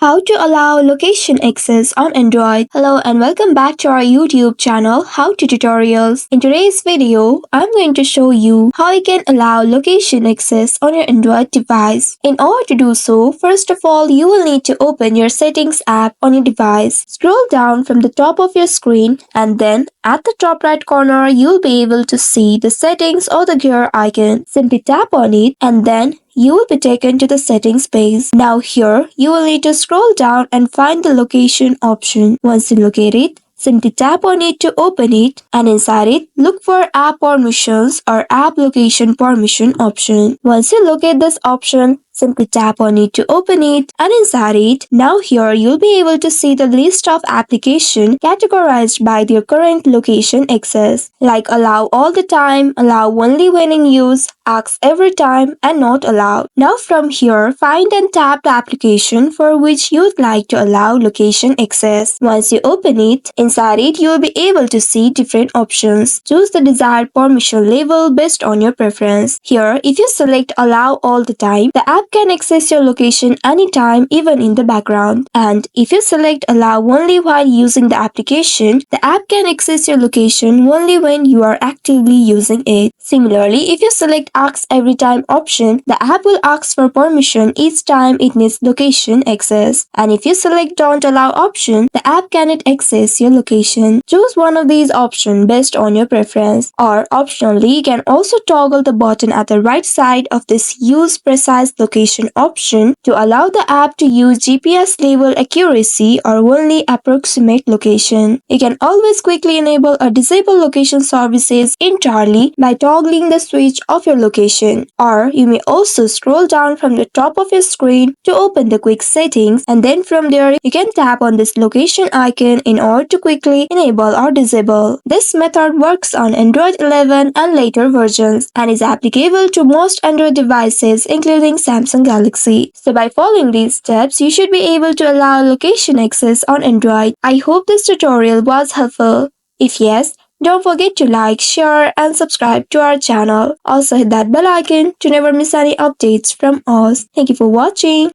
How to allow location access on Android. Hello and welcome back to our YouTube channel How to Tutorials. In today's video, I'm going to show you how you can allow location access on your Android device. In order to do so, first of all, you will need to open your settings app on your device. Scroll down from the top of your screen and then at the top right corner, you'll be able to see the settings or the gear icon. Simply tap on it and then you will be taken to the settings page. Now here, you will need to scroll down and find the location option. Once you locate it, simply tap on it to open it, and inside it, look for app permissions or app location permission option. Once you locate this option, simply tap on it to open it, and inside it, now here you'll be able to see the list of applications categorized by their current location access, like allow all the time, allow only when in use, ask every time, and not allowed. Now from here, find and tap the application for which you'd like to allow location access. Once you open it, inside it you'll be able to see different options. Choose the desired permission level based on your preference. Here, if you select allow all the time, the app can access your location anytime, even in the background. And if you select allow only while using the application, the app can access your location only when you are actively using it. Similarly, if you select ask every time option, the app will ask for permission each time it needs location access. And if you select don't allow option, the app cannot access your location. Choose one of these options based on your preference. Or optionally, you can also toggle the button at the right side of this use precise location option to allow the app to use GPS level accuracy or only approximate location. You can always quickly enable or disable location services entirely by toggling the switch of your location. Or you may also scroll down from the top of your screen to open the quick settings, and then from there you can tap on this location icon in order to quickly enable or disable. This method works on Android 11 and later versions and is applicable to most Android devices including Samsung Galaxy. So by following these steps, you should be able to allow location access on Android. I hope this tutorial was helpful. If yes, don't forget to like, share and subscribe to our channel. Also hit that bell icon to never miss any updates from us. Thank you for watching.